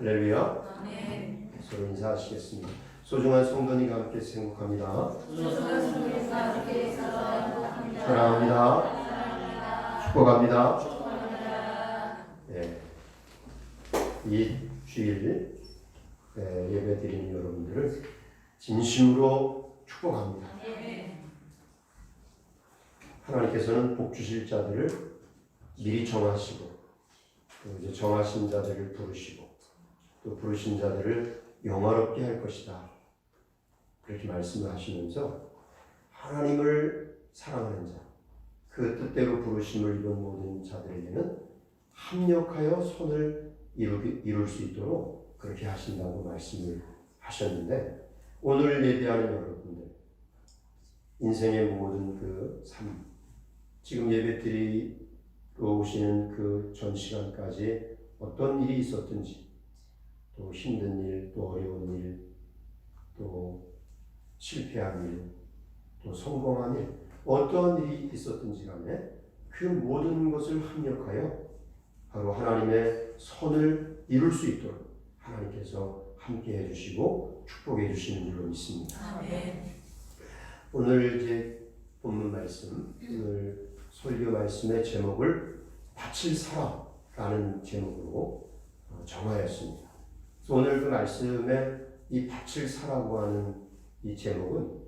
할렐루야. 아멘. 서로 인사하시겠습니다. 소중한 성도님과 함께 행복합니다. 사랑합니다. 축복합니다. 네. 이 주일 예배 드리는 여러분들을 진심으로 축복합니다. 하나님께서는 복 주실 자들을 미리 정하시고 또 이제 정하신 자들을 부르시고 또 부르신 자들을 영화롭게 할 것이다. 그렇게 말씀을 하시면서 하나님을 사랑하는 자, 그 뜻대로 부르심을 입은 모든 자들에게는 합력하여 선을 이룰 수 있도록 그렇게 하신다고 말씀을 하셨는데, 오늘 예배하는 여러분들 인생의 모든 그 삶, 지금 예배드리러 오시는 그 전 시간까지 어떤 일이 있었든지, 또 힘든 일, 또 어려운 일, 또 실패한 일, 또 성공한 일, 어떠한 일이 있었든지 간에 그 모든 것을 합력하여 바로 하나님의 선을 이룰 수 있도록 하나님께서 함께 해주시고 축복해 주시는 줄로 믿습니다. 아멘. 오늘 이제 본문 말씀, 오늘 설교 말씀의 제목을 밭을 사라라는 제목으로 정하였습니다. 그래서 오늘 그 말씀에 이 밭을 사라고 하는 이 제목은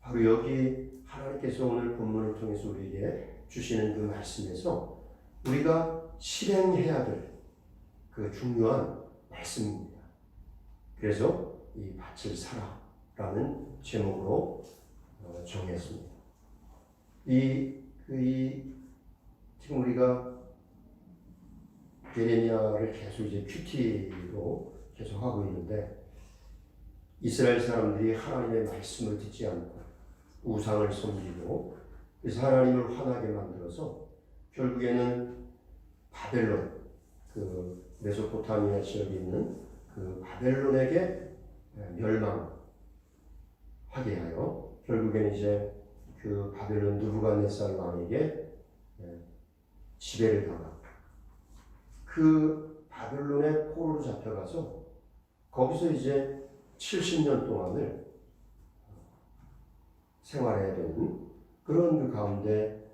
바로 여기 하나님께서 오늘 본문을 통해서 우리에게 주시는 그 말씀에서 우리가 실행해야 될 그 중요한 말씀입니다. 그래서 이 밭을 사라라는 제목으로 정했습니다. 지금 우리가 예레미야를 계속 이제 큐티로 계속 하고 있는데, 이스라엘 사람들이 하나님의 말씀을 듣지 않고 우상을 섬기고 그래서 하나님을 화나게 만들어서 결국에는 바벨론, 그 메소포타미아 지역에 있는 그 바벨론에게 멸망하게 하여 결국에는 이제 그 바벨론 느부갓네살 왕에게 지배를 당하고 그 바벨론의 포로로 잡혀가서 거기서 이제 70년 동안을 생활해야 되는 그런 그 가운데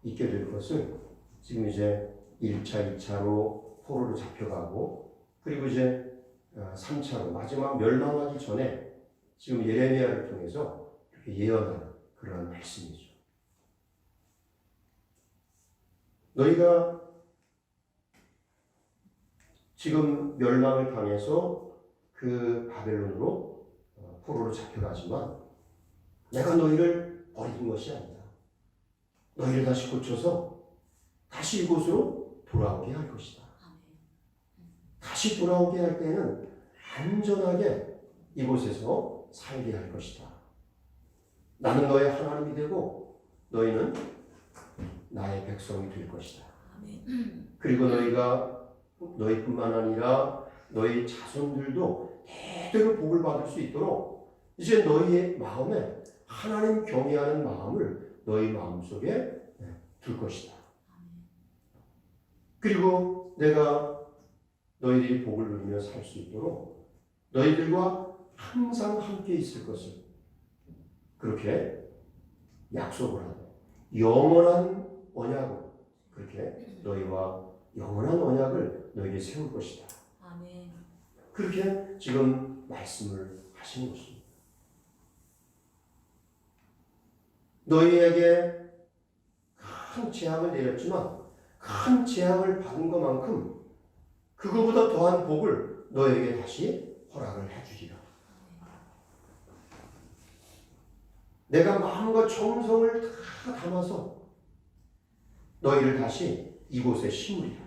있게 될 것을 지금 이제 1차, 2차로 포로로 잡혀가고 그리고 이제 3차로 마지막 멸망하기 전에 지금 예레미야를 통해서 이렇게 예언하는 그러한 말씀이죠. 너희가 지금 멸망을 당해서 그 바벨론으로 포로로 잡혀가지만 내가 너희를 버린 것이 아니다. 너희를 다시 고쳐서 다시 이곳으로 돌아오게 할 것이다. 다시 돌아오게 할 때는 안전하게 이곳에서 살게 할 것이다. 나는 너의 하나님이 되고 너희는 나의 백성이 될 것이다. 그리고 너희뿐만 아니라 너희 자손들도 대대로 복을 받을 수 있도록 이제 너희의 마음에 하나님 경외하는 마음을 너희 마음속에 둘 것이다. 그리고 내가 너희들이 복을 누리며 살 수 있도록 너희들과 항상 함께 있을 것을 그렇게 약속을 하고 영원한 언약으로 그렇게 너희와 영원한 언약을 너희에게 세울 것이다. 아멘. 그렇게 지금 말씀을 하시는 것입니다. 너희에게 큰 재앙을 내렸지만 큰 재앙을 받은 것만큼 그거보다 더한 복을 너희에게 다시 허락을 해주리라. 내가 마음과 정성을 다 담아서 너희를 다시 이곳에 심으리라.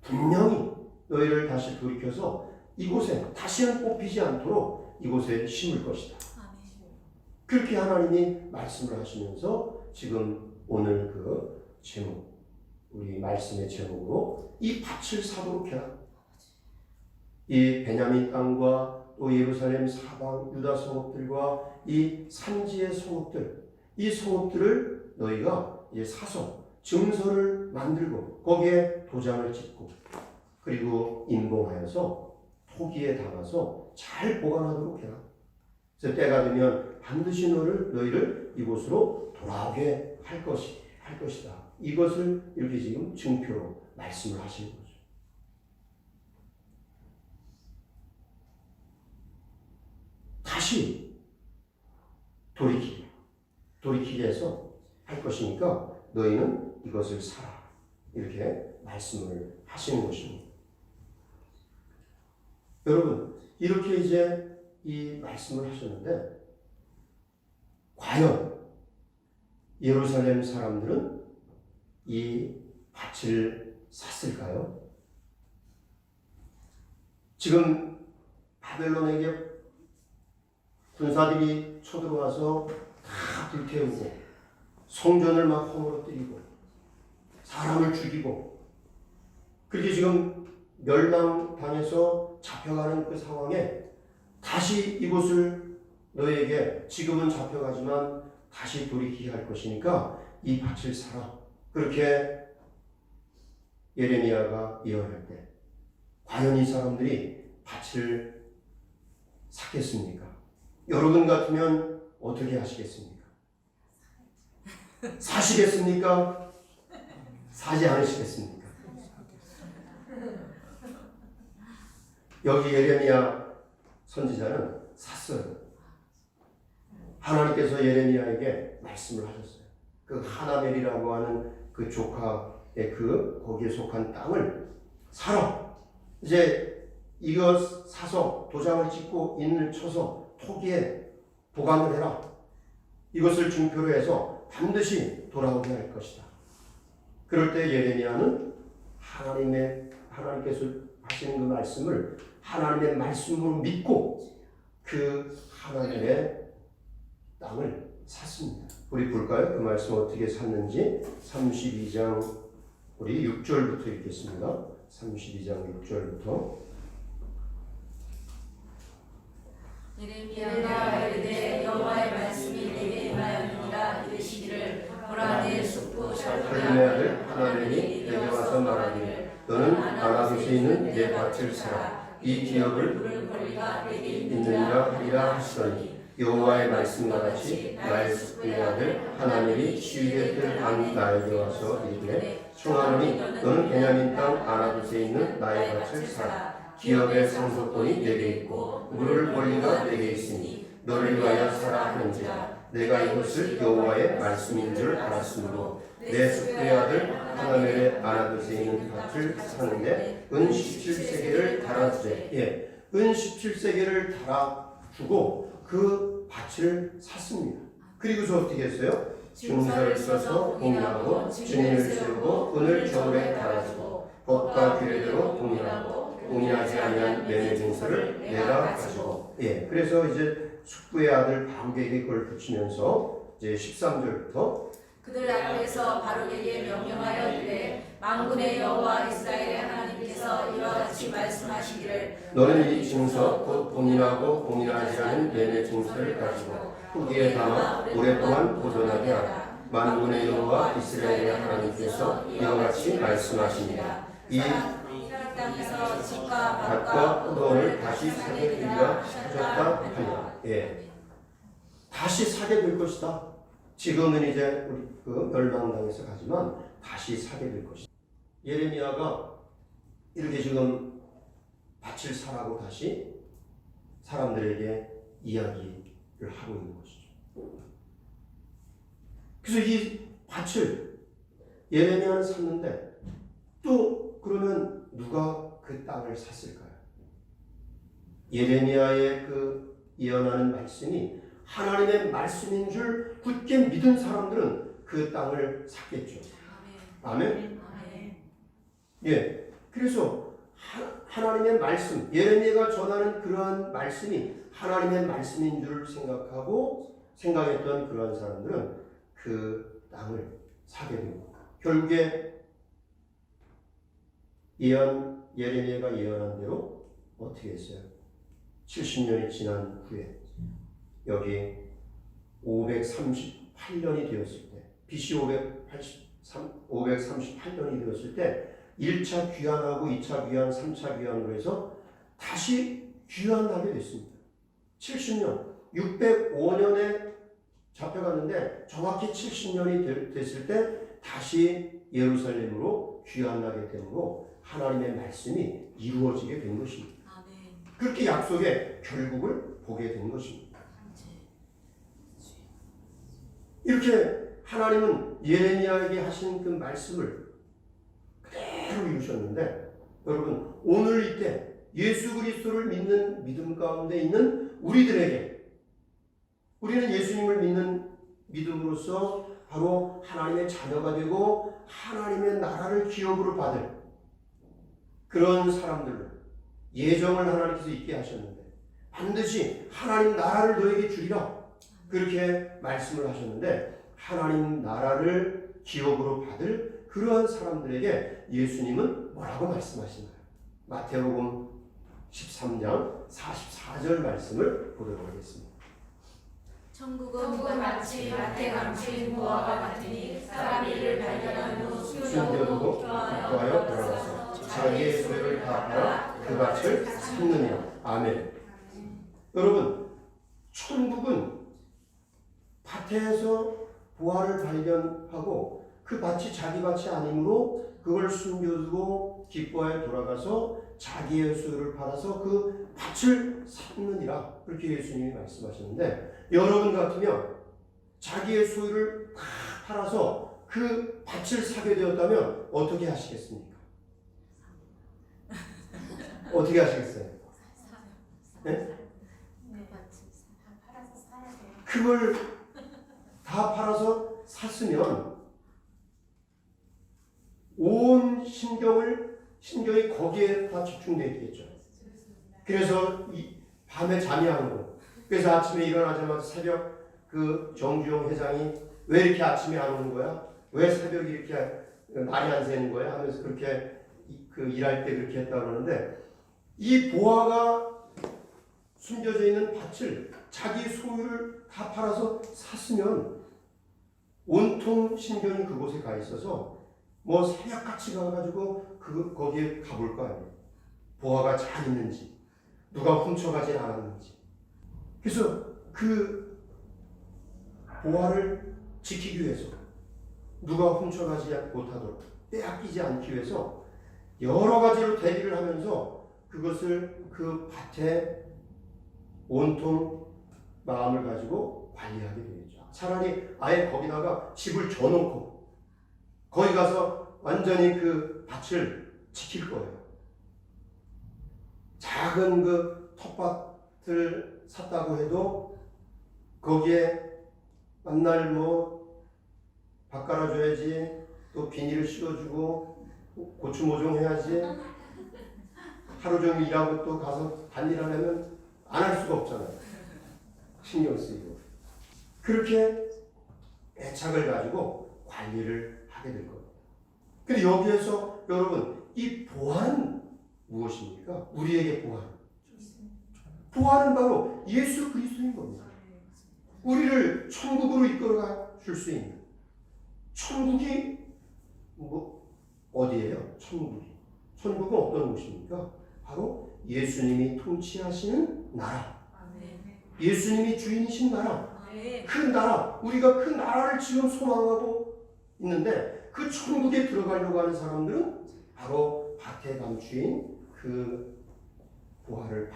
분명히 너희를 다시 돌이켜서 이곳에 다시는 뽑히지 않도록 이곳에 심을 것이다. 그렇게 하나님이 말씀을 하시면서 지금 오늘 그 제목, 우리 말씀의 제목으로 이 밭을 사도록 해라. 이 베냐민 땅과 또 예루살렘 사방 유다 성읍들과 이 산지의 성읍들, 이 성읍들을 너희가 이제 사서 증서를 만들고 거기에 도장을 찍고 그리고 인봉하여서 토기에 담아서 잘 보관하도록 해라. 그래서 때가 되면 반드시 너희를 이곳으로 돌아오게 할 것이다. 이것을 이렇게 지금 증표로 말씀을 하시는 거죠. 다시 돌이키게 해서 할 것이니까 너희는 이것을 사라. 이렇게 말씀을 하시는 것입니다. 여러분, 이렇게 이제 이 말씀을 하셨는데 과연 예루살렘 사람들은 이 밭을 샀을까요? 지금 바벨론에게 군사들이 쳐들어와서 다 불태우고 성전을 막 허물어뜨리고 사람을 죽이고 그렇게 지금 멸망당해서 잡혀가는 그 상황에 다시 이곳을 너에게 지금은 잡혀가지만 다시 돌이키게 할 것이니까 이 밭을 사라. 그렇게 예레미야가 예언할 때 과연 이 사람들이 밭을 샀겠습니까? 여러분 같으면 어떻게 하시겠습니까? 사시겠습니까? 사지 않으시겠습니까? 여기 예레미야 선지자는 샀어요. 하나님께서 예레미야에게 말씀을 하셨어요. 그 하나멜이라고 하는 그 조카의 거기에 속한 땅을 사라. 이제 이거 사서 도장을 찍고 인을 쳐서 토기에 보관을 해라. 이것을 증표로 해서 반드시 돌아오게 할 것이다. 그럴 때 예레미야는 하나님께서 하시는 그 말씀을 하나님의 말씀으로 믿고 그 하나님의 땅을 샀습니다. 우리 볼까요? 그 말씀 어떻게 샀는지 32장 우리 6절부터 읽겠습니다. 32장 6절부터 예레미야가 이르되 여호와의 말씀이 내게 임하였느니라 이르시기를 보라 내 숙부 샬룸의 아들 하나멜이 내게 와서 말하기를 너는 아나돗에 있는 내 밭을 사라. 이 기업을 부를 권리가 내게 있느니라 하리라 하시더니 여호와의 말씀과 같이 나의 숙부의 아들 하나멜이 시위의 뜰 나에게 와서 이르되 청하노니 너는 베냐민 땅 아나돗에 있는 나의 밭을 사라. 기업의 상속권이 내게 있고 물을 권리가 내게 있으니 너를 위하여 사라 하는지라. 내가 이것을 여호와의 말씀인 줄 알았으므로 내 숙부의 아들 하나멜의 아나돗에 있는 밭을 사는데 은 17세겔을 달아주되 은 17세겔을 달아주고 그 밭을 샀습니다. 그리고서 어떻게 했어요? 증서를 써서 공인하고 증인을 세우고 은을 저울에 달아주고 법과 규례대로 공인하고 공인하지 아니한 매매 증서를 내가 가지고 그래서 이제 숙부의 아들 바룩에게 그걸 붙이면서 이제 13절부터 그들 앞에서 바룩에게 명령하여 이르되 만군의 여호와 이스라엘의 하나님께서 이와 같이 말씀하시기를 너는 이 증서 곧 공인하고 공인하지 않은 매매 증서를 가지고 후기에 담아 오랫동안 보존하게 하라. 만군의 여호와 이스라엘의 하나님께서 이와 같이 말씀하십니다. 이 땅에서 집과 밭과 포도원을 다시 사게 되리라 하셨다 하니라. 다시 사게 될 것이다. 지금은 이제 우리 그 멸망당해서 가지만 다시 사게 될 것이다. 예레미야가 이렇게 지금 밭을 사라고 다시 사람들에게 이야기를 하고 있는 것이죠. 그래서 이 밭을 예레미야는 샀는데 또 그러면 누가 그 땅을 샀을까요? 예레미야의 그 예언하는 말씀이 하나님의 말씀인 줄 굳게 믿은 사람들은 그 땅을 샀겠죠. 아멘. 그래서 하나님의 말씀, 예레미야가 전하는 그러한 말씀이 하나님의 말씀인 줄 생각했던 그러한 사람들은 그 땅을 사게 됩니다. 결국에 예레미야가 예언한 대로 어떻게 했어요? 70년이 지난 후에 여기 538년이 되었을 때 BC 538년이 되었을 때 1차 귀환하고 2차 귀환, 3차 귀환으로 해서 다시 귀환하게 됐습니다. 70년, 605년에 잡혀갔는데 정확히 70년이 됐을 때 다시 예루살렘으로 귀환하게 되므로 하나님의 말씀이 이루어지게 된 것입니다. 그렇게 약속의 결국을 보게 된 것입니다. 이렇게 하나님은 예레미야에게 하신 그 말씀을 그대로 이루셨는데 여러분 오늘 이때 예수 그리스도를 믿는 믿음 가운데 있는 우리들에게 우리는 예수님을 믿는 믿음으로써 바로 하나님의 자녀가 되고 하나님의 나라를 기업으로 받을 그런 사람들로 예정을 하나님께서 있게 하셨는데 반드시 하나님 나라를 너에게 주리라 그렇게 말씀을 하셨는데 하나님 나라를 기업으로 받을 그러한 사람들에게 예수님은 뭐라고 말씀하시나요? 마태복음 13장 44절 말씀을 보도록 하겠습니다. 천국은 마치 밭에 감춘 보화와 같으니 사람이 이를 발견한 후 숨겨두고 기뻐하여 돌아가서 자기의 소유를 다 팔아 그 밭을 샀느니라. 아멘. 여러분 천국은 밭에서 보화를 발견하고 그 밭이 자기 밭이 아니므로 그걸 숨겨두고 기뻐하여 돌아가서 자기의 소유를 팔아서 그 밭을 샀느니라. 그렇게 예수님이 말씀하셨는데 여러분 같으면 자기의 소유를 다 팔아서 그 밭을 사게 되었다면 어떻게 하시겠습니까? 어떻게 하시겠어요? 네? 그걸 다 팔아서 샀으면 온 신경이 거기에 다 집중되어 있겠죠. 그래서 이 밤에 잠이 안 오고 그래서 아침에 일어나자마자 새벽 그 정주영 회장이 왜 이렇게 아침에 안 오는 거야? 왜 새벽이 이렇게 말이 안 새는 거야? 하면서 그렇게 그 일할 때 그렇게 했다고 그러는데 이 보화가 숨겨져 있는 밭을 자기 소유를 다 팔아서 샀으면 온통 신경이 그곳에 가 있어서 뭐 새벽같이 가가지고 거기에 가볼 거 아니에요. 보화가 잘 있는지 누가 훔쳐가진 않았는지. 그래서 그 보화를 지키기 위해서 누가 훔쳐가지 못하도록 빼앗기지 않기 위해서 여러 가지로 대비를 하면서 그것을 그 밭에 온통 마음을 가지고 관리하게 되겠죠. 차라리 아예 거기다가 집을 져놓고 거기 가서 완전히 그 밭을 지킬 거예요. 작은 그 텃밭을 샀다고 해도 거기에 만날 밥 깔아줘야지, 또 비닐을 씌워주고 고추 모종해야지, 하루 종일 일하고 또 가서 반일하려면 안 할 수가 없잖아요. 신경 쓰이고. 그렇게 애착을 가지고 관리를 하게 될 겁니다. 근데 여기에서 여러분 이 보안은 무엇입니까? 우리에게 보안. 보안은 바로 예수 그리스도인 겁니다. 우리를 천국으로 이끌어가 줄 수 있는. 천국이 어디예요? 천국은 어떤 곳입니까? 바로 예수님이 통치하시는 나라. 예수님이 주인이신 나라. 그 나라, 우리가 그 나라를 지금 소망하고 있는데 그 천국에 들어가려고 하는 사람들은 바로 밭에 감추인 그 보화를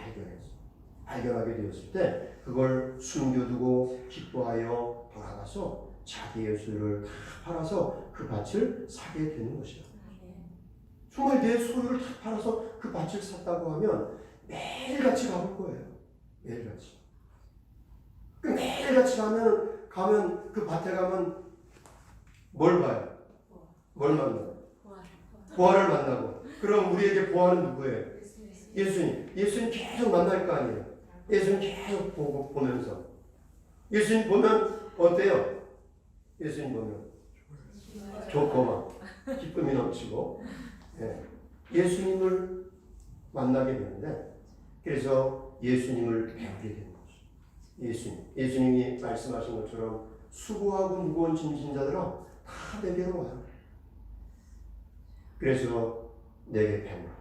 발견하게 되었을 때 그걸 숨겨두고 기뻐하여 돌아가서 자기의 소유를 다 팔아서 그 밭을 사게 되는 것이다. 정말 내 소유를 다 팔아서 그 밭을 샀다고 하면 매일같이 가볼 거예요. 매일같이. 매일같이 가면 그 밭에 가면 뭘 봐요? 뭘 만나요? 보화를 만나고. 그럼 우리에게 보화는 누구예요? 예수님. 예수님 계속 만날 거 아니에요. 예수님 계속 보면서. 예수님 보면 어때요? 예수님 보면 좋고 막 기쁨이 넘치고. 네. 예수님을 만나게 되는데 그래서 예수님을 배우게 되는 거죠. 예수님이 말씀하신 것처럼 수고하고 무거운 짐진 자들아 다 내게로 와요. 그래서 내게 배우라.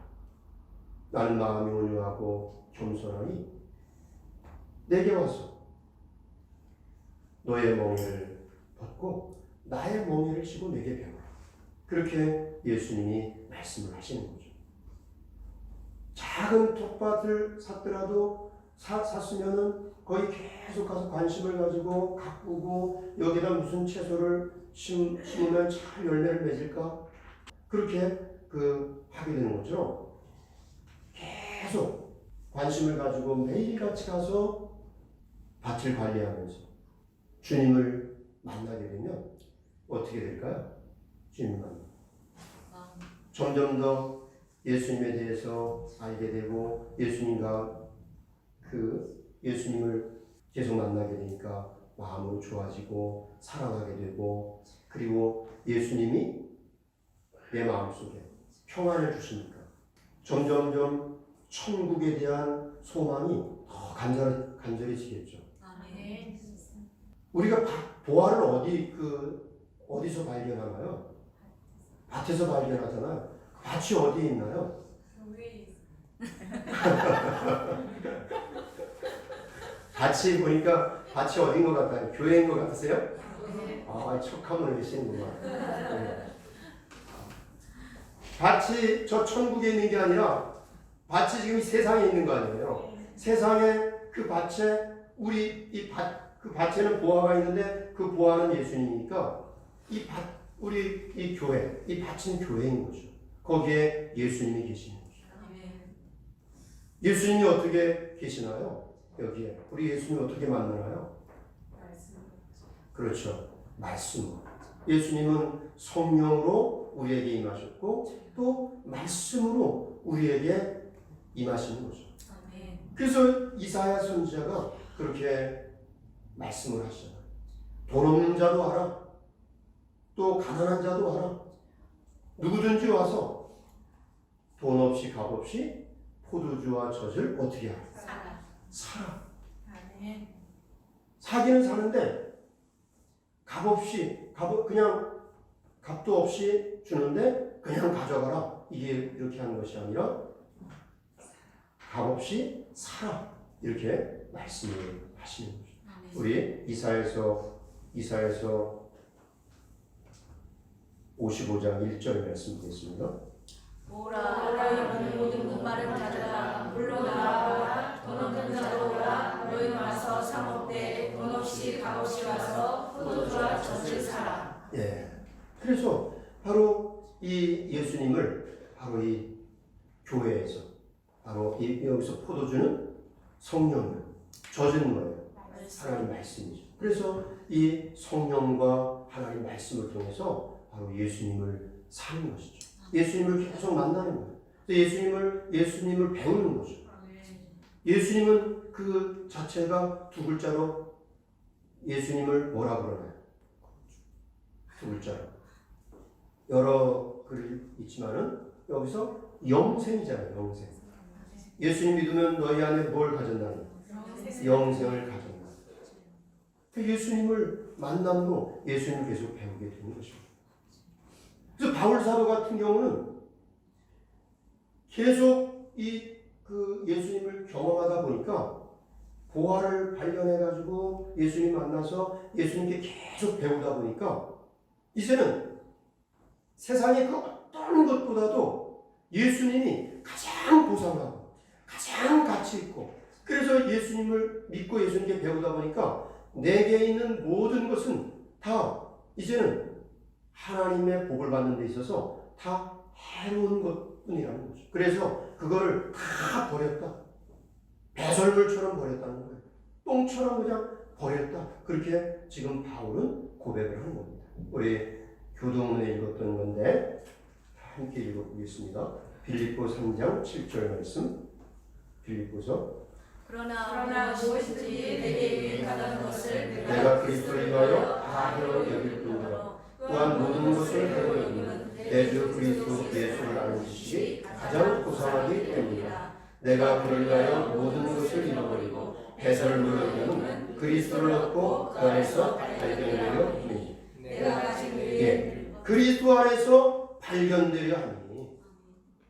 나는 마음이 온유하고 겸손하니 내게 와서 너의 멍에를 벗고 나의 멍에를 지고 내게 배우라. 그렇게 예수님이 말씀을 하시는 거죠. 작은 텃밭을 샀더라도 샀으면은 거의 계속 가서 관심을 가지고 가꾸고 여기다 무슨 채소를 심으면 잘 열매를 맺을까? 그렇게 하게 되는 거죠. 계속 관심을 가지고 매일같이 가서 밭을 관리하면서 주님을 만나게 되면 어떻게 될까요? 주님을 만나. 점점 더 예수님에 대해서 알게 되고 예수님을 계속 만나게 되니까 마음으로 좋아지고 사랑하게 되고, 그리고 예수님이 내 마음속에 평안을 주시니까 점점점 천국에 대한 소망이 더 간절해지겠죠. 아멘. 우리가 보화를 어디서 발견하나요? 밭에서 발견하잖아요. 밭이 어디에 있나요? 밭이 보니까 밭이 어딘 것 같아요? 교회인 것 같으세요? 아, 척하면 계시는구만. 네. 밭이 저 천국에 있는 게 아니라 밭이 지금 세상에 있는 거 아니에요? 세상에 그 밭에 그 밭에는 보화가 있는데 그 보화는 예수님이니까 우리 교회, 이 밭은 교회인 거죠. 거기에 예수님이 계시는 거죠. 예수님이 어떻게 계시나요? 여기에 우리 예수님이 어떻게 만나나요? 그렇죠. 말씀으로. 예수님은 성령으로 우리에게 임하셨고 또 말씀으로 우리에게 임하시는 거죠. 그래서 이사야 선지자가 그렇게 말씀을 하시잖아요. 돈 없는 자도 와라. 또 가난한 자도 와라. 누구든지 와서 돈 없이 값 없이 포도주와 젖을 어떻게 하라? 사라. 사기는 사는데 그냥 값도 없이 주는데 그냥 가져가라. 이게 이렇게 하는 것이 아니라 값 없이 사라. 이렇게 말씀을 하시는 거죠. 우리 이사야서 55장 1절 말씀 보겠습니다. 오라 모든 군마를 가져라. 물러나라. 돈 없는 자도 오라. 너희 와서 사먹되 돈 없이 값 없이 와서 포도주와 젖을 사라. 예. 그래서 바로 이 예수님을 바로 이 교회에서 바로 여기서 포도주는 성령을 젖은 거예요. 하나님 말씀이죠. 그래서 이 성령과 하나님 말씀을 통해서 바로 예수님을 사는 것이죠. 예수님을 계속 만나는 거예요. 예수님을 배우는 거죠. 예수님은 그 자체가 두 글자로 예수님을 뭐라 그러나요? 두 글자로. 여러 글이 있지만은 여기서 영생이잖아요. 영생. 예수님 믿으면 너희 안에 뭘 가졌나니? 영생을 가졌나. 예수님을 만남으로 예수님을 계속 배우게 되는 것입니다. 그래서 바울 사도 같은 경우는 계속 예수님을 경험하다 보니까 보화를 발견해가지고 예수님 만나서 예수님께 계속 배우다 보니까 이제는 세상의 그 어떤 것보다도 예수님이 가장 보상하고 가장 가치 있고, 그래서 예수님을 믿고 예수님께 배우다 보니까 내게 있는 모든 것은 다 이제는 하나님의 복을 받는 데 있어서 다 해로운 것뿐이라는 거죠. 그래서 그거를 다 버렸다. 배설물처럼 버렸다는 거예요. 똥처럼 그냥 버렸다. 그렇게 지금 바울은 고백을 하는 겁니다. 우리 교도문에 읽었던 건데 함께 읽어보겠습니다. 빌립보 3장 7절 말씀. 빌립보서 그러나 무엇이든지 내게 유익하던 것을 내가 그리스도를 위하여 다 해로 여길 뿐더러 또한 모든 것을 해로 여기는 내 주 그리스도 예수를 아는 지식이 가장 고상하기 때문이다. 내가 그를 위하여 모든 것을 잃어버리고 배설물로 여기는 그리스도를 얻고 그 안에서 발견되려 하니. 내가 가진 그리스도 안에서 발견되려 하니.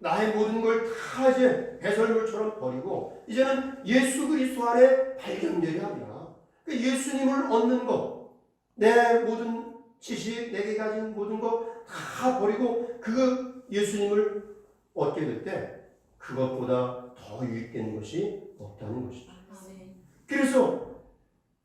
나의 모든 걸 다 이제 배설물처럼 버리고 이제는 예수 그리스도 안에 발견되려 합니다. 그 예수님을 얻는 것, 내 모든 지식, 내게 가진 모든 것 다 버리고 그 예수님을 얻게 될 때 그것보다 더 유익되는 것이 없다는 것이죠. 그래서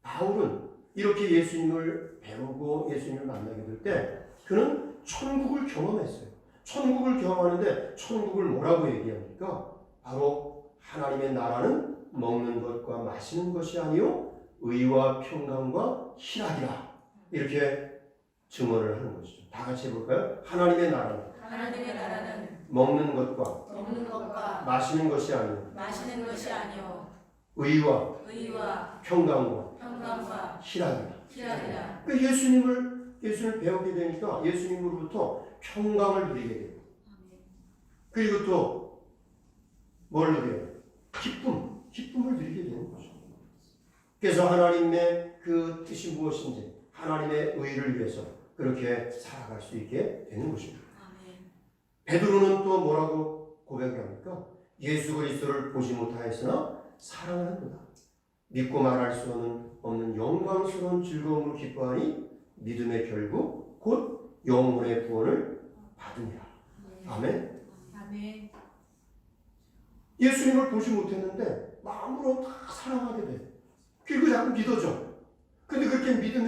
바울은 이렇게 예수님을 배우고 예수님을 만나게 될 때 그는 천국을 경험했어요. 천국을 경험하는데 천국을 뭐라고 얘기합니까? 바로 하나님의 나라는 먹는 것과 마시는 것이 아니요 의와 평강과 희락이라 이렇게 증언을 하는 것이죠. 다 같이 해볼까요? 하나님의 나라는 먹는 것과 마시는 것이 아니요 의와 평강과 희락이라. 그 예수님을 배우게 되니까 예수님으로부터 평강을 누리게 돼요. 그리고 또 뭘 누려요? 기쁨을 누리게 되는 거죠. 그래서 하나님의 그 뜻이 무엇인지 하나님의 의를 위해서 그렇게 살아갈 수 있게 되는 것입니다. 베드로는 또 뭐라고 고백합니까? 예수 그리스도를 보지 못하였으나 사랑하는구나. 믿고 말할 수 없는 영광스러운 즐거움으로 기뻐하니 믿음의 결국 곧 영혼의 구원을 받으니라. 아멘. 예수님을 보지 못했는데 마음으로 다 사랑하게 돼. 그리고 자꾸 믿어져. 근데 그렇게 믿게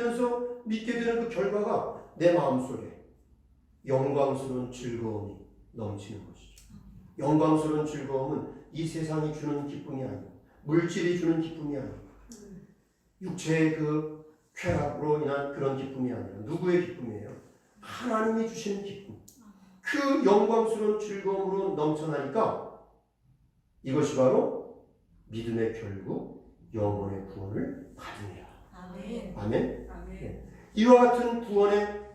되는 그 결과가 내 마음속에 영광스러운 즐거움이 넘치는 것이죠. 영광스러운 즐거움은 이 세상이 주는 기쁨이 아니고 물질이 주는 기쁨이 아니고 육체의 그 쾌락으로 인한 그런 기쁨이 아니라 누구의 기쁨이에요? 하나님이 주시는 기쁨. 그 영광스러운 즐거움으로 넘쳐나니까 이것이 바로 믿음의 결국 영혼의 구원을 받으니라. 아멘. 네. 이와 같은 구원의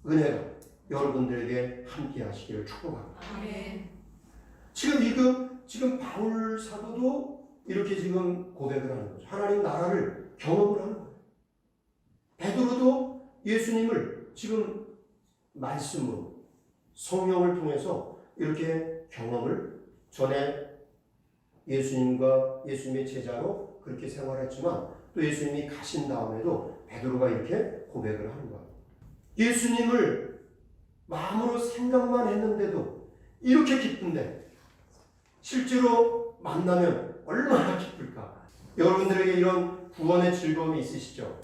은혜가 여러분들에게 함께 하시기를 축복합니다. 지금 바울 사도도 이렇게 지금 고백을 하는 거죠. 하나님 나라를 경험을 하는 거예요. 베드로도 예수님을 지금 말씀으로 성령을 통해서 이렇게 경험을 전에 예수님의 제자로 그렇게 생활했지만 또 예수님이 가신 다음에도 베드로가 이렇게 고백을 하는 거예요. 예수님을 마음으로 생각만 했는데도 이렇게 기쁜데 실제로 만나면 얼마나 기쁠까? 여러분들에게 이런 구원의 즐거움이 있으시죠?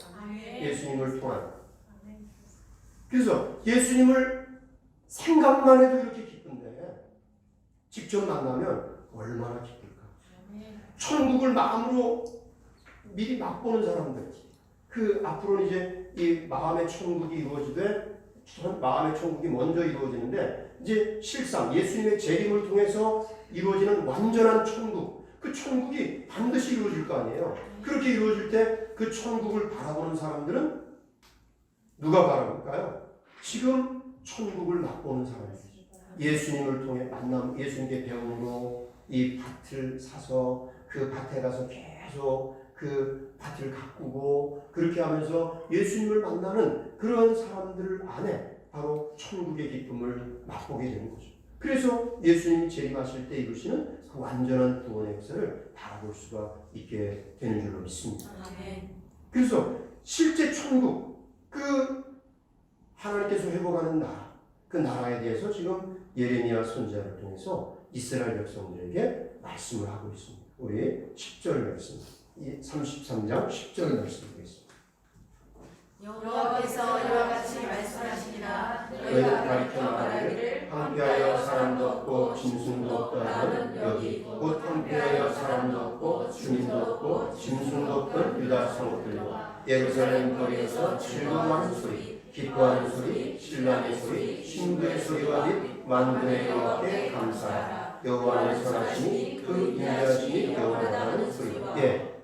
예수님을 통한. 그래서 예수님을 생각만 해도 이렇게 기쁜데 직접 만나면 얼마나 기쁠까? 천국을 마음으로 미리 맛보는 사람들, 그 앞으로는 이제 이 마음의 천국이 이루어지되 마음의 천국이 먼저 이루어지는데 이제 실상 예수님의 재림을 통해서 이루어지는 완전한 천국, 그 천국이 반드시 이루어질 거 아니에요. 그렇게 이루어질 때 그 천국을 바라보는 사람들은 누가 바라볼까요? 지금 천국을 맛보는 사람이죠. 예수님을 통해 만남, 예수님께 배움으로 이 밭을 사서 그 밭에 가서 계속 그 밭을 가꾸고 그렇게 하면서 예수님을 만나는 그런 사람들 안에 바로 천국의 기쁨을 맛보게 되는 거죠. 그래서 예수님이 재림하실 때 이루시는 그 완전한 구원의 역사를 바라볼 수가 있게 되는 줄로 믿습니다. 그래서 실제 천국, 그 하나님께서 회복하는 나라, 그 나라에 대해서 지금 예레미야 선지자를 통해서 이스라엘 백성들에게 말씀을 하고 있습니다. 우리 10절 말씀, 33장 10절 말씀 보겠습니다. 여호와께서 이와 같이 말씀하시니라. 너희가 가리켜 말하기를 함께하여 사람도 없고 짐승도 없다는 여기 곧 함께하여 사람도 없고 주민도 없고 짐승도 없던 유다 성읍들과 예루살렘 거리에서 즐거워하는 소리, 기뻐하는 소리, 신랑의 소리, 신부의 소리와 및 만군의 여호와께 감사하라. 여호와는 선하시니 그 인자하시니 여호와라는 소리.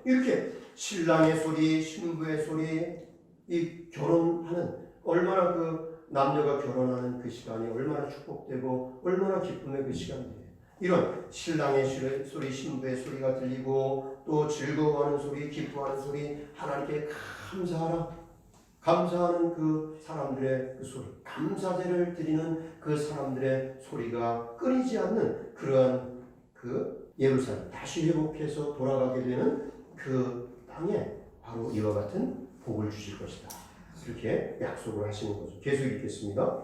이렇게 신랑의 소리, 신부의 소리, 이 결혼하는 얼마나 그 남녀가 결혼하는 그 시간이 얼마나 축복되고 얼마나 기쁨의 그 시간이에요. 이런 신랑의 소리, 신부의 소리가 들리고 또 즐거워하는 소리, 기뻐하는 소리, 하나님께 감사하라. 감사하는 그 사람들의 그 소리, 감사제를 드리는 그 사람들의 소리가 끊이지 않는 그러한 그 예루살렘 다시 회복해서 돌아가게 되는 그 땅에 바로 이와 같은 복을 주실 것이다. 이렇게 약속을 하시는 거죠. 계속 읽겠습니다.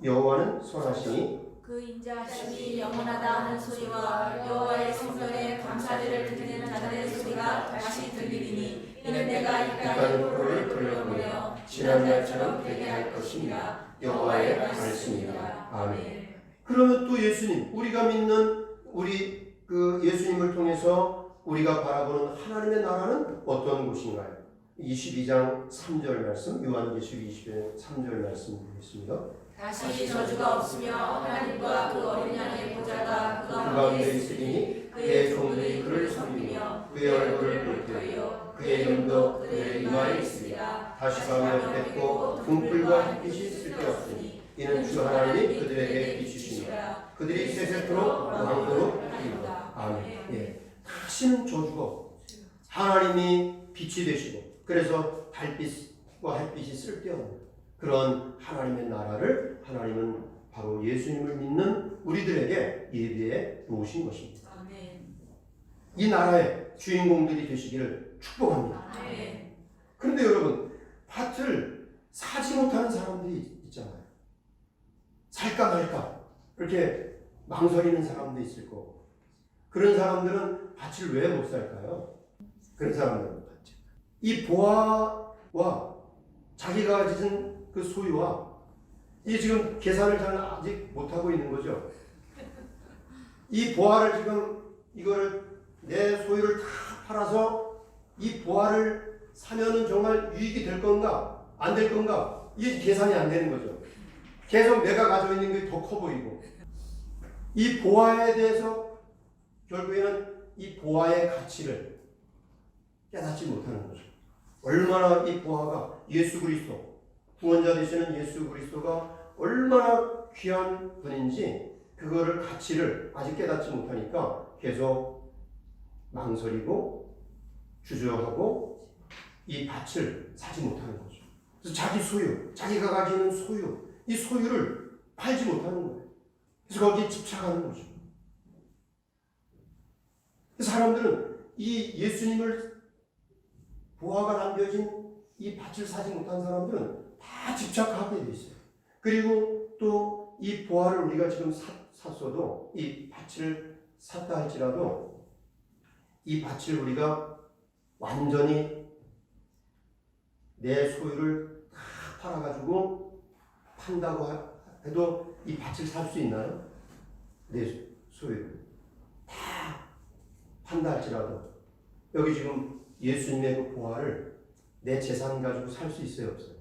여호와는 선하시니 그 인자하심이 영원하다 하는 소리와 여호와의 성전에 감사제를 드리는 자들의 소리가 다시 들리리니 이는 내가 이 땅의 포로를 돌려보내어 지난날처럼 되게 할 것입니다. 여호와의 말씀입니다. 아멘. 그러면 또 예수님, 우리가 믿는 우리 그 예수님을 통해서 우리가 바라보는 하나님의 나라는 어떤 곳인가요? 22장 3절 말씀, 요한계시록 22장 3절 말씀 드리겠습니다. 다시 저주가 없으며 하나님과 그 어린 양의 보좌가 그 그 가운데 가운데 있으리니 있으니 그의 종들이 그를 섬기며 그의 얼굴을 볼 터이요 그의 이름도 그의 이마에 있으리라. 다시 가며 뵙고 등불과 햇빛이 쓸데없으니 이는 주 하나님이 그들에게 비추시니라. 그들이 세세토록 왕도로 하리로다. 아멘. 예. 다시는 저주가 없고 하나님이 빛이 되시고 그래서 달빛과 햇빛이 쓸데없는 그런 하나님의 나라를 하나님은 바로 예수님을 믿는 우리들에게 예비해 놓으신 것입니다. 아멘. 이 나라의 주인공들이 되시기를 축복합니다. 아멘. 그런데 여러분, 밭을 사지 못하는 사람들이 있잖아요. 살까 말까 이렇게 망설이는 사람도 있을 거고, 그런 사람들은 밭을 왜 못 살까요? 그런 사람들은 이 보아와 자기가 가진 그 소유와 이 지금 계산을 잘 아직 못하고 있는 거죠. 이 보아를 지금 이거를 내 소유를 다 팔아서 이 보아를 사면은 정말 유익이 될 건가 안 될 건가 이게 계산이 안 되는 거죠. 계속 내가 가지고 있는 게 더 커 보이고 이 보아에 대해서 결국에는 이 보아의 가치를 깨닫지 못하는 거죠. 얼마나 이 보아가 예수 그리스도 구원자 되시는 예수 그리스도가 얼마나 귀한 분인지 그거를 가치를 아직 깨닫지 못하니까 계속 망설이고 주저하고 이 밭을 사지 못하는 거죠. 그래서 자기 소유, 자기가 가지는 소유, 이 소유를 팔지 못하는 거예요. 그래서 거기에 집착하는 거죠. 사람들은 이 예수님을 보화가 남겨진 이 밭을 사지 못한 사람들은 다 집착하게 돼 있어요. 그리고 또 이 보화를 우리가 지금 샀어도 이 밭을 샀다 할지라도 이 밭을 우리가 완전히 내 소유를 다 팔아가지고 판다고 해도 이 밭을 살 수 있나요? 내 소유를 다 판다 할지라도 여기 지금 예수님의 그 보화를 내 재산 가지고 살 수 있어요, 없어요?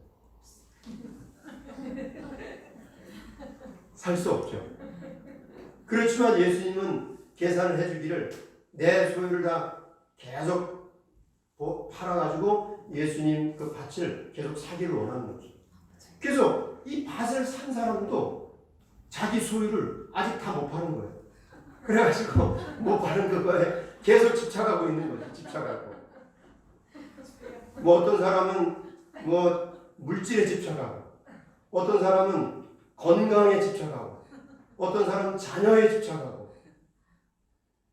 살 수 없죠. 그렇지만 예수님은 계산을 해주기를 내 소유를 다 계속 팔아가지고 예수님 그 밭을 계속 사기를 원하는 거죠. 그래서 이 밭을 산 사람도 자기 소유를 아직 다 못 파는 거예요. 그래가지고 못 파는 그거에 계속 집착하고 있는 거죠. 집착하고. 뭐 어떤 사람은 뭐 물질에 집착하고, 어떤 사람은 건강에 집착하고, 어떤 사람은 자녀에 집착하고,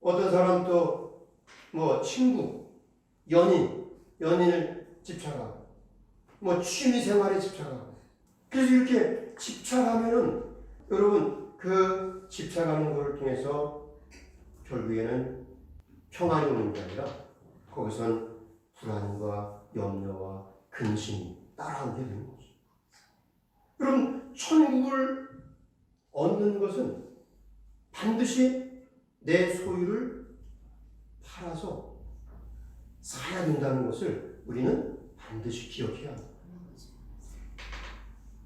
어떤 사람은 또 뭐 친구, 연인을 집착하고, 뭐 취미 생활에 집착하고. 그래서 이렇게 집착하면은 여러분 그 집착하는 것을 통해서 결국에는 평안이 오는 게 아니라 거기선 불안과 염려와 근심이 따라오게 되는 거죠. 그럼 천국을 얻는 것은 반드시 내 소유를 팔아서 사야 된다는 것을 우리는 반드시 기억해야 합니다.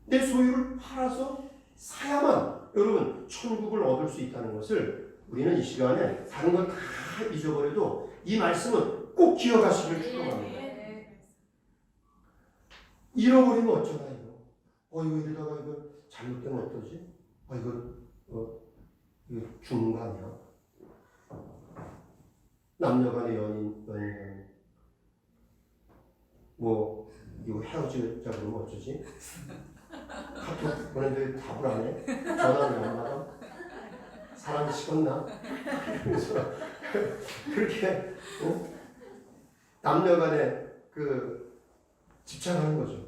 내 소유를 팔아서 사야만 여러분 천국을 얻을 수 있다는 것을 우리는 이 시간에 다른 건 다 잊어버려도 이 말씀은 꼭 기억하시길 축복합니다. 잃어버리면 어쩌나 이거. 이거 이러다가 이거 잘못되면 어떠지? 이거 죽는 거 아니야? 남녀간의 연인 뭐 이거 헤어지자 그러면 어쩌지? 카톡 보냈는데 답을 안 해? 전화를 안 받아? 사람이 식었나? 그래서 그렇게 남녀 간에 그 집착하는 거죠.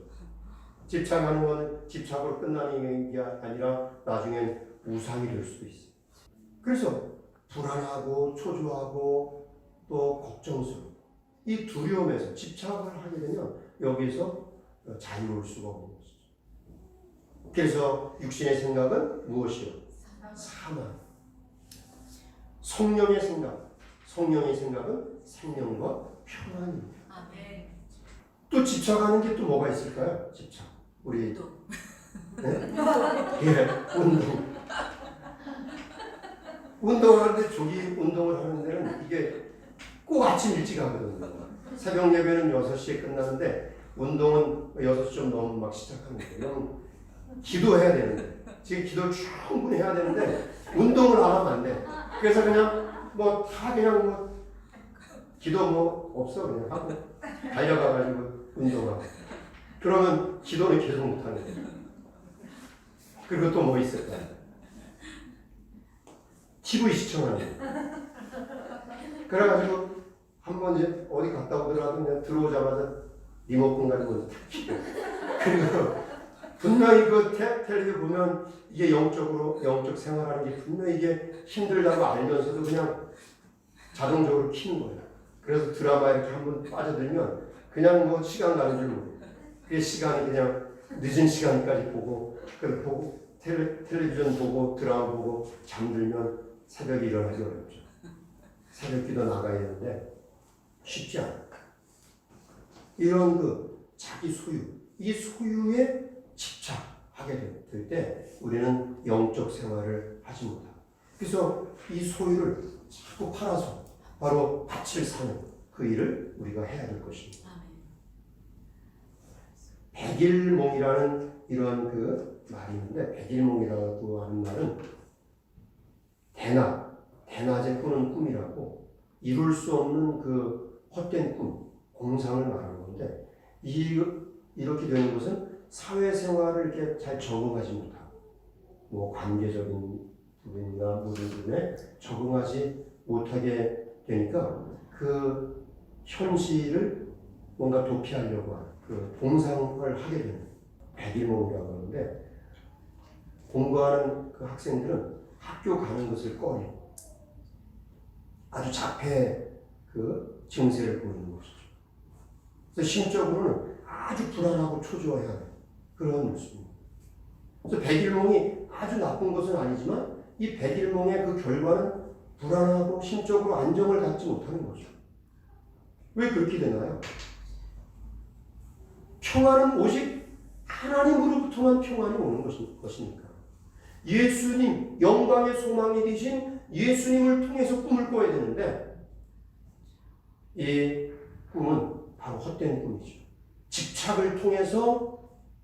집착하는 건 집착으로 끝나는 게 아니라 나중엔 우상이 될 수도 있어요. 그래서 불안하고 초조하고 또 걱정스럽고 이 두려움에서 집착을 하게 되면 여기서 자유로울 수가 없는 것이죠. 그래서 육신의 생각은 무엇이요? 사망. 성령의 생각. 성령의 생각은 생명과 평안입니다. 아멘. 또 집착하는 게 또 뭐가 있을까요? 집착. 우리 네? 예, 운동. 운동하는데 조기 운동을 하는 데는 이게 꼭 아침 일찍 하거든요. 새벽 예배는 6시에 끝나는데 운동은 6시 좀 넘으면 막 시작하는 거예요. 기도해야 되는데 지금 기도를 충분히 해야 되는데 운동을 안 하면 안 돼. 그래서 그냥 뭐 다 그냥 뭐 기도 뭐 없어 그냥 하고 달려가가지고 운동하고 그러면 기도는 계속 못하는 거예요. 그리고 또 뭐 있을까? TV 시청하는 거예요. 그래가지고 한번 이제 어디 갔다 오더라도 그냥 들어오자마자 리모컨 가지고 탁 키고 그리고 분명히 그 텔레비전 보면 이게 영적 생활하는 게 분명히 이게 힘들다고 알면서도 그냥 자동적으로 키는 거예요. 그래서 드라마 이렇게 한번 빠져들면 그냥 뭐 시간 가는 줄 모르고 그 시간이 그냥 늦은 시간까지 보고 텔레비전 보고 드라마 보고 잠들면 새벽에 일어나기 어렵죠. 새벽 기도 나가야 되는데 쉽지 않아요. 이런 그 자기 소유, 이 소유에 집착하게 될 때 우리는 영적 생활을 하지 못합니다. 그래서 이 소유를 자꾸 팔아서 바로 밭을 사는 그 일을 우리가 해야 될 것입니다. 백일몽이라는 이런 그 말이 있는데 백일몽이라고 하는 말은 대낮에 꾸는 꿈이라고 이룰 수 없는 그 헛된 꿈, 공상을 말하는 건데 이렇게 되는 것은 사회생활을 이렇게 잘 적응하지 못하고 뭐 관계적인 부분이나 모든 부분에 적응하지 못하게 되니까 그 현실을 뭔가 도피하려고 하는 그 공상을 하게 되는 백일몽이라고 하는데 공부하는 그 학생들은 학교 가는 것을 꺼리고 아주 자폐 그 증세를 보이는 것이죠. 그래서 심적으로는 아주 불안하고 초조해야 하는 그런 모습입니다. 그래서 백일몽이 아주 나쁜 것은 아니지만 이 백일몽의 그 결과는 불안하고 심적으로 안정을 갖지 못하는 거죠. 왜 그렇게 되나요? 평안은 오직 하나님으로부터만 평안이 오는 것이니까. 예수님, 영광의 소망이 되신 예수님을 통해서 꿈을 꿔야 되는데 이 꿈은 바로 헛된 꿈이죠. 집착을 통해서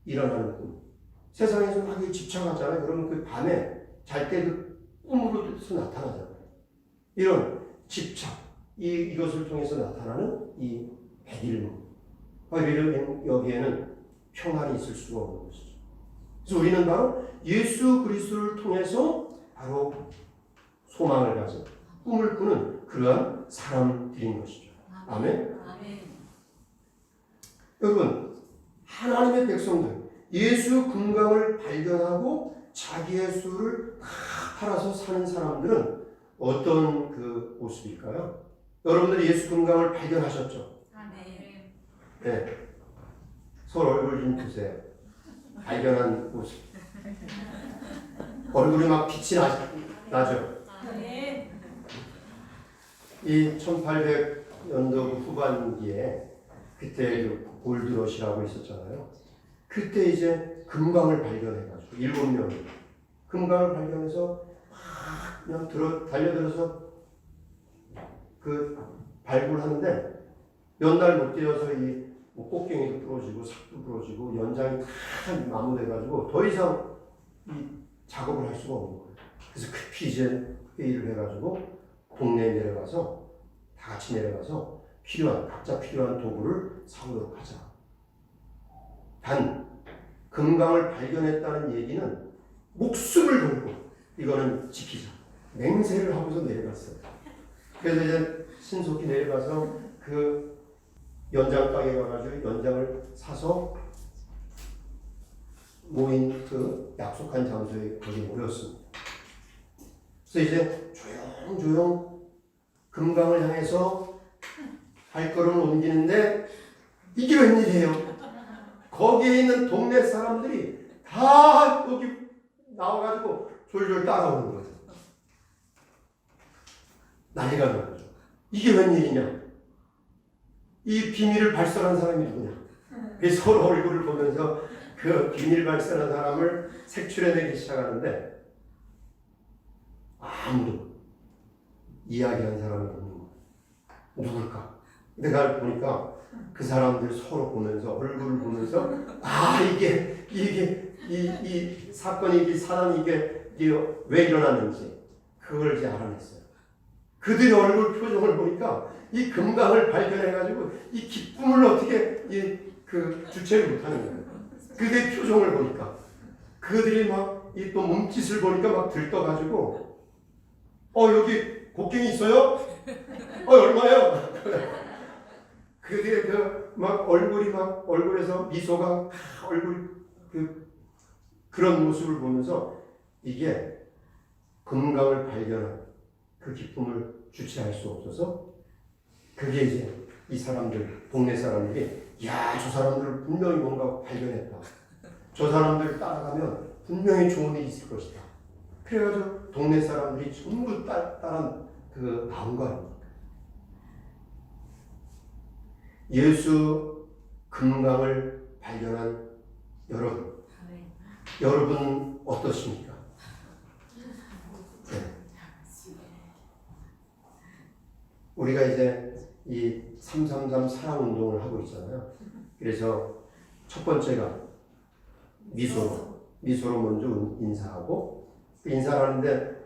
일어나는 꿈. 세상에서 하기에 집착하잖아요. 그러면 그 밤에 잘 때 그 꿈으로서 나타나잖아요. 이런 집착, 이것을 통해서 나타나는 이 백일몽. 여기에는 평안이 있을 수가 없는 것이죠. 그래서 우리는 바로 예수 그리스도를 통해서 바로 소망을 가진 꿈을 꾸는 그러한 사람들인 것이죠. 아멘. 여러분, 하나님의 백성들, 예수 금강을 발견하고 자기의 수를 다 팔아서 사는 사람들은 어떤 그 모습일까요? 여러분들이 예수 금강을 발견하셨죠? 네. 서로 얼굴 좀 보세요. 발견한 모습. 얼굴이 막 빛이 나죠? 이 1800년도 후반기에 그때 골드러시라고 있었잖아요. 그때 이제 금강을 발견해가지고 7명이 금강을 발견해서 그냥 달려들어서 그 발굴하는데 몇 날 못 되어서 이 꽃갱이도 부러지고 삭도 부러지고 연장이 다 마모돼가지고 더 이상 이 작업을 할 수가 없는 거예요. 그래서 급히 이제 회의를 해가지고 동네에 내려가서 다 같이 내려가서 각자 필요한 도구를 사오도록 하자. 단 금강을 발견했다는 얘기는 목숨을 걸고 이거는 지키자. 맹세를 하고서 내려갔어요. 그래서 이제 신속히 내려가서 그 연장가게 가가지고 연장을 사서 모인 그 약속한 장소에 거기 모였습니다. 그래서 이제 조용조용 금강을 향해서 발걸음을 옮기는데 이게 웬일이에요? 거기에 있는 동네 사람들이 다 여기 나와가지고 졸졸 따라오는 거죠. 난리가 난 거죠. 이게 웬일이냐? 이 비밀을 발설한 사람이 누구냐? 그래서 서로 얼굴을 보면서 그 비밀 발설한 사람을 색출해내기 시작하는데 아무도 이야기한 사람이 없는 거예요. 누굴까? 내가 보니까 그 사람들 서로 보면서 얼굴을 보면서 이 사건이 이 사단이 이게 왜 일어났는지 그걸 이제 알아냈어요. 그들의 얼굴 표정을 보니까 이 금강을 발견해가지고 이 기쁨을 어떻게 그 주체를 못하는 거예요. 그들의 표정을 보니까 그들이 막 이 또 몸짓을 보니까 막 들떠가지고 여기 곡괭이 있어요? 얼마요? 그들의 그 막 얼굴에서 미소가 그런 모습을 보면서 이게 금강을 발견한 그 기쁨을 주체할 수 없어서 그게 이제 이 사람들 동네 사람들이 저 사람들 분명히 뭔가 발견했다. 저 사람들 따라가면 분명히 좋은 일이 있을 것이다. 그래가지고 동네 사람들이 전부 따라 나온 거 아닙니까? 예수 금강을 발견한 여러분 어떠십니까? 네. 우리가 이제 이 333 사랑운동을 하고 있잖아요. 그래서 첫 번째가 미소로 먼저 인사하고 인사를 하는데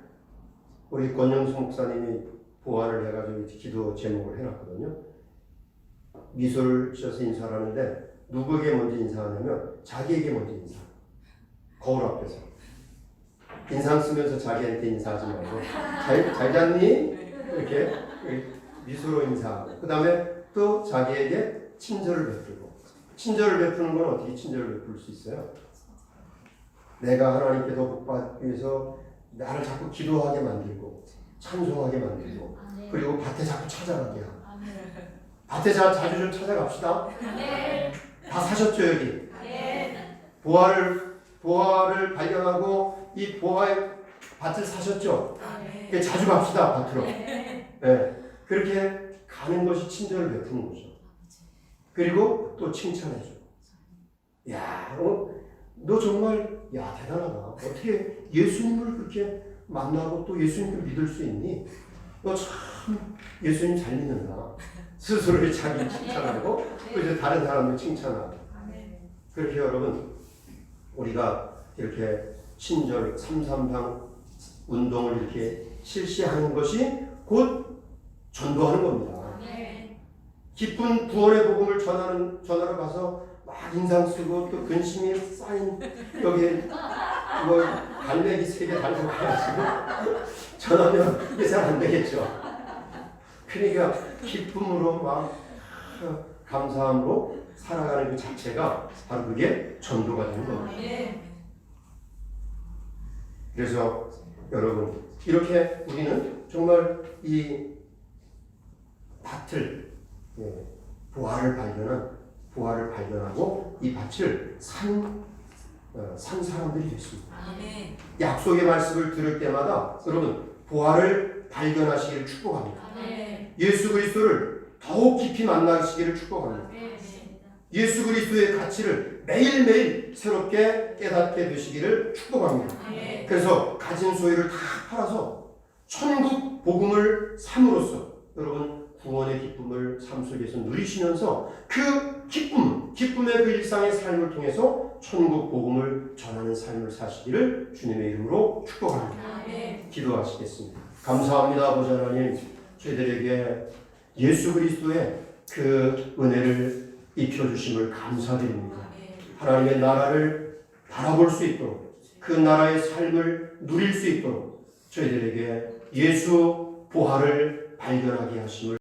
우리 권영수 목사님이 보완을 해가지고 기도 제목을 해놨거든요. 미소를 지어서 인사를 하는데 누구에게 먼저 인사하냐면 자기에게 먼저 인사. 거울 앞에서 인상 쓰면서 자기한테 인사하지 말고 잘 잤니? 이렇게 미소로 인사하고 그 다음에 또 자기에게 친절을 베풀고 친절을 베푸는 건 어떻게 친절을 베풀 수 있어요? 내가 하나님께 더 복받기 위해서 나를 자꾸 기도하게 만들고 찬송하게 만들고 그리고 밭에 자꾸 찾아가게 하고 밭에 자주 좀 찾아갑시다. 다 사셨죠 여기? 보화를 발견하고 이 보화의 밭을 사셨죠? 자주 갑시다 밭으로. 네. 그렇게 가는 것이 친절을 베푸는 거죠. 그리고 또 칭찬해줘. 너 정말 대단하다. 어떻게 예수님을 그렇게 만나고 또 예수님을 믿을 수 있니? 너 참 예수님 잘 믿는다. 스스로를 자기 칭찬하고 또 이제 다른 사람을 칭찬하고. 그렇게 여러분 우리가 이렇게 친절 333 운동을 이렇게 실시하는 것이 곧 전도하는 겁니다. 기쁜 구원의 복음을 전하러 가서 막 인상 쓰고 또 근심이 쌓인 여기 갈매기 3개 달고 가가지고 전하면 이게 잘 안 되겠죠. 그러니까 기쁨으로 막 감사함으로 살아가는 그 자체가 바로 그게 전도가 되는 겁니다. 그래서 여러분 이렇게 우리는 정말 이 밭을 보화를 발견하고 이 밭을 산 사람들이 됐습니다. 약속의 말씀을 들을 때마다 여러분 보화를 발견하시기를 축복합니다. 예수 그리스도를 더욱 깊이 만나시기를 축복합니다. 예수 그리스도의 가치를 매일매일 새롭게 깨닫게 되시기를 축복합니다. 그래서 가진 소유를 다 팔아서 천국 복음을 삼으로써 여러분 구원의 기쁨을 삶 속에서 누리시면서 그 기쁨의 그 일상의 삶을 통해서 천국 복음을 전하는 삶을 사시기를 주님의 이름으로 축복합니다. 기도하시겠습니다. 감사합니다. 아버지 하나님, 저희들에게 예수 그리스도의 그 은혜를 입혀주심을 감사드립니다. 하나님의 나라를 바라볼 수 있도록 그 나라의 삶을 누릴 수 있도록 저희들에게 예수 부활을 발견하게 하심을